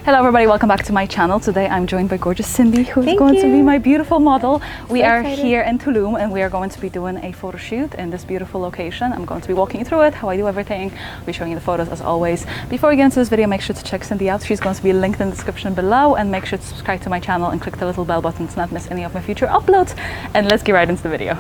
Hello everybody, welcome back to my channel. Today I'm joined by gorgeous Cindy, who's going to be my beautiful model. We are here in Tulum and we are going to be doing a photo shoot in this beautiful location. I'm going to be walking you through it, how I do everything. I'll be showing you the photos as always. Before we get into this video, make sure to check Cindy out. She's going to be linked in the description below, and make sure to subscribe to my channel and click the little bell button to not miss any of my future uploads. And let's get right into the video.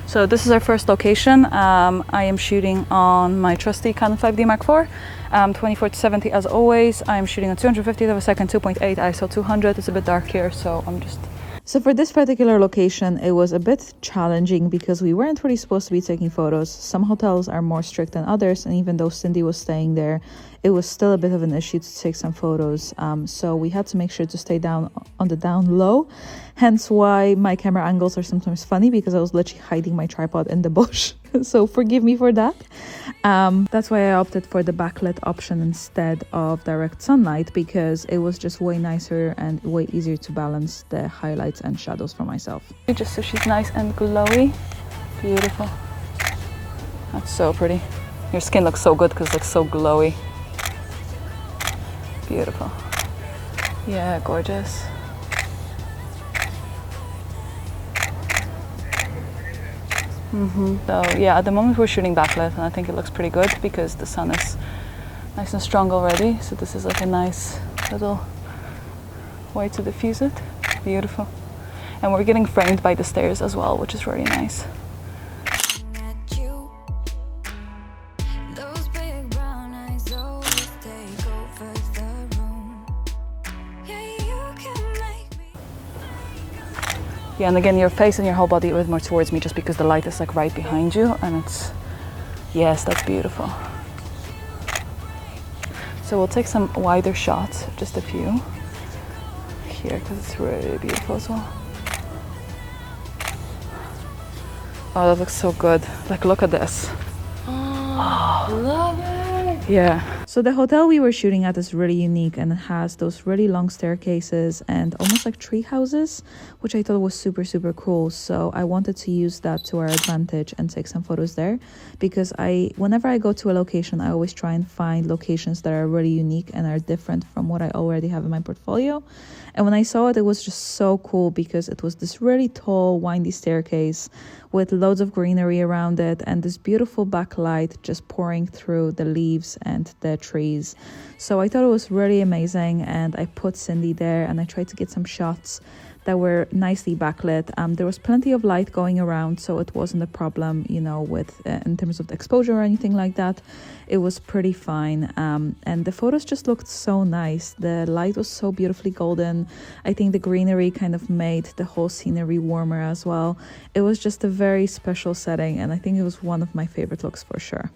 So this is our first location. I am shooting on my trusty Canon 5D Mark IV, 24-70 as always. I am shooting at 250th of a second, 2.8 ISO 200. It's a bit dark here, so I'm just... So for this particular location, it was a bit challenging because we weren't really supposed to be taking photos. Some hotels are more strict than others, and even though Cindy was staying there, it was still a bit of an issue to take some photos. So we had to make sure to stay down on the down low. Hence why my camera angles are sometimes funny, because I was literally hiding my tripod in the bush. So forgive me for that. That's why I opted for the backlit option instead of direct sunlight, because it was just way nicer and way easier to balance the highlights and shadows for myself. Just so she's nice and glowy. Beautiful. That's so pretty. Your skin looks so good because it's like so glowy. Beautiful. Yeah, gorgeous. So yeah, at the moment we're shooting backlit, and I think it looks pretty good because the sun is nice and strong already. So this is like a nice little way to diffuse it. Beautiful. And we're getting framed by the stairs as well, which is really nice. Yeah, and again, your face and your whole body are more towards me just because the light is like right behind you, and it's, yes, that's beautiful. So we'll take some wider shots, just a few here, because it's really beautiful as well. Oh, that looks so good. Like, look at this. Oh, love it. Yeah. So the hotel we were shooting at is really unique, and it has those really long staircases and almost like tree houses, which I thought was super, super cool. So I wanted to use that to our advantage and take some photos there, because whenever I go to a location, I always try and find locations that are really unique and are different from what I already have in my portfolio. And when I saw it, it was just so cool because it was this really tall, windy staircase with loads of greenery around it and this beautiful backlight just pouring through the leaves and the trees. So I thought it was really amazing, and I put Cindy there and I tried to get some shots that were nicely backlit. There was plenty of light going around, so it wasn't a problem, you know, with in terms of the exposure or anything like that. It was pretty fine, and the photos just looked so nice. The light was so beautifully golden. I think the greenery kind of made the whole scenery warmer as well. It was just a very special setting, and I think it was one of my favorite looks for sure.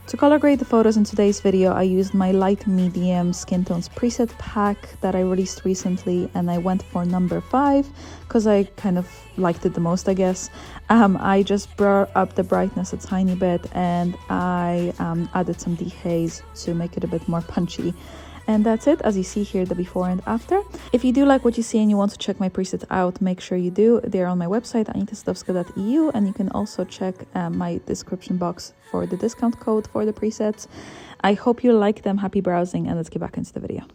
To color grade the photos in today's video, I used my light medium skin tones preset pack that I released recently, and I went for number 5 because I kind of liked it the most, I guess. I just brought up the brightness a tiny bit, and I added some dehaze to make it a bit more punchy. And that's it, as you see here, the before and after. If you do like what you see and you want to check my presets out, make sure you do. They're on my website, anitasadowska.eu, and you can also check my description box for the discount code for the presets. I hope you like them. Happy browsing, and let's get back into the video.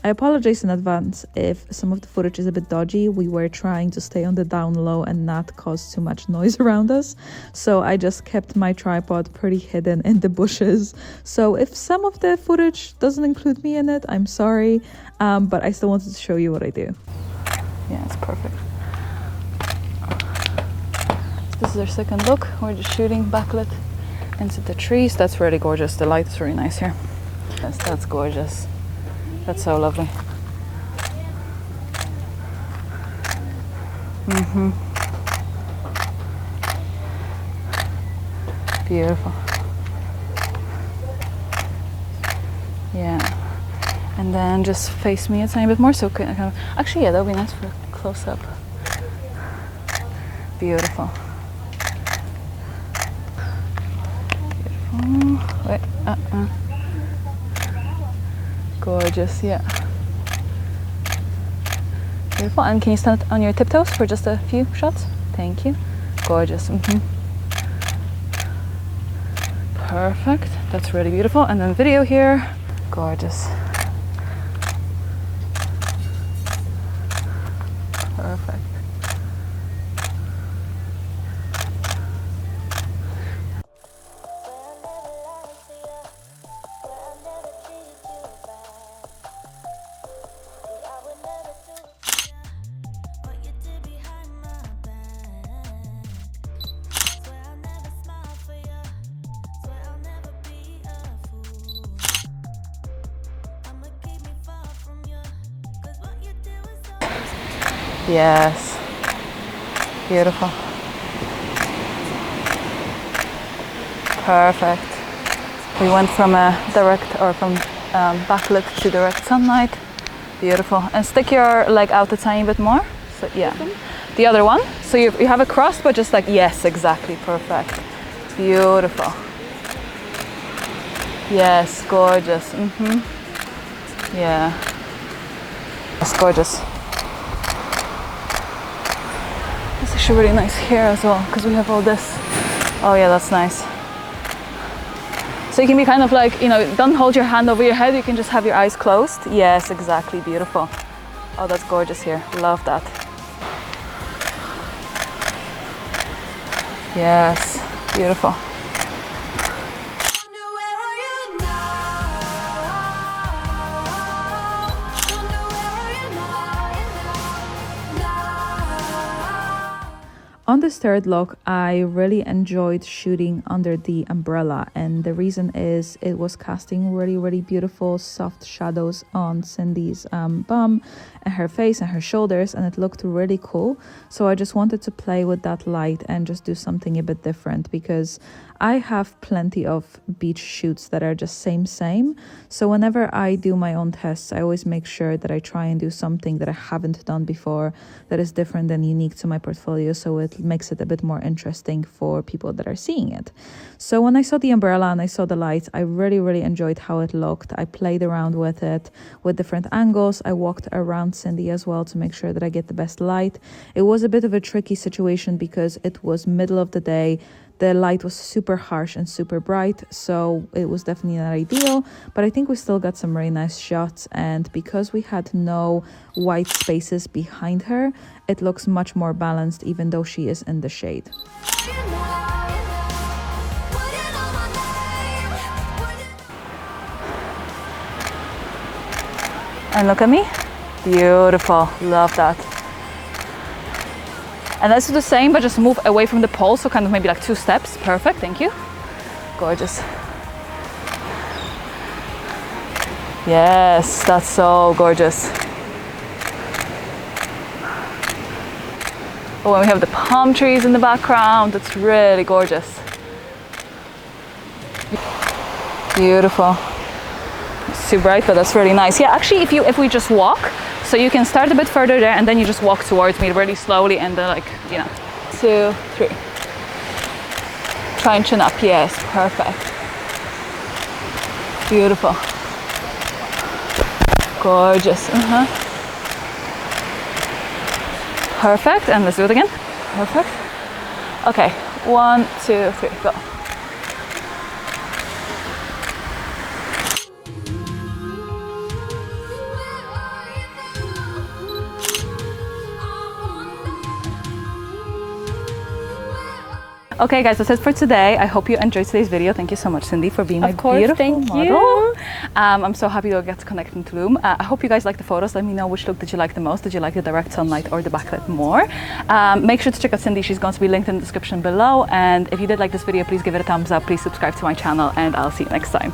I apologize in advance if some of the footage is a bit dodgy. We were trying to stay on the down low and not cause too much noise around us. So I just kept my tripod pretty hidden in the bushes. So if some of the footage doesn't include me in it, I'm sorry. But I still wanted to show you what I do. Yeah, it's perfect. So this is our second look. We're just shooting backlit into the trees. That's really gorgeous. The light is really nice here. Yes, that's gorgeous. That's so lovely. Beautiful. Yeah. And then just face me a tiny bit more, so kind of, actually, yeah, that would be nice for a close-up. Beautiful. Beautiful. Wait, Gorgeous, yeah. Beautiful. And can you stand on your tiptoes for just a few shots? Thank you. Gorgeous. Perfect. That's really beautiful. And then video here. Gorgeous. Perfect. Yes. Beautiful. Perfect. We went from a direct or from backlit to direct sunlight. Beautiful. And stick your leg out a tiny bit more. So yeah. The other one. So you have a cross, but just like, yes, exactly. Perfect. Beautiful. Yes, gorgeous. Yeah. That's gorgeous. It's actually really nice here as well, because we have all this. Oh yeah, that's nice. So you can be kind of like, you know, don't hold your hand over your head, you can just have your eyes closed. Yes, exactly, beautiful. Oh, that's gorgeous here, love that. Yes, beautiful. On this third look, I really enjoyed shooting under the umbrella, and the reason is it was casting really beautiful soft shadows on Cindy's bum and her face and her shoulders, and it looked really cool. So I just wanted to play with that light and just do something a bit different, because I have plenty of beach shoots that are just same. So whenever I do my own tests, I always make sure that I try and do something that I haven't done before, that is different and unique to my portfolio, so it makes it a bit more interesting for people that are seeing it. So when I saw the umbrella and I saw the lights, I really enjoyed how it looked. I played around with it with different angles. I walked around Cindy as well to make sure that I get the best light. It was a bit of a tricky situation because it was middle of the day. The light was super harsh and super bright, so it was definitely not ideal, but I think we still got some really nice shots, and because we had no white spaces behind her, it looks much more balanced even though she is in the shade. And look at me. Beautiful. Love that. And let's do the same, but just move away from the pole, so kind of maybe like 2 steps. Perfect, thank you. Gorgeous. Yes, that's so gorgeous. Oh, and we have the palm trees in the background. It's really gorgeous. Beautiful. It's too bright, but that's really nice. Yeah, actually, if we just walk, so you can start a bit further there and then you just walk towards me really slowly, and then like, you know, 2, 3. Try and chin up. Yes, perfect. Beautiful. Gorgeous. Perfect. And let's do it again. Perfect. Okay, 1, 2, 3, go. Okay guys, that's it for today. I hope you enjoyed today's video. Thank you so much, Cindy, for being my beautiful thank model. you. I'm so happy to get to connect in Tulum. I hope you guys liked the photos. Let me know which look did you like the most. Did you like the direct sunlight or the backlit more? Make sure to check out Cindy. She's going to be linked in the description below. And if you did like this video, please give it a thumbs up. Please subscribe to my channel, and I'll see you next time.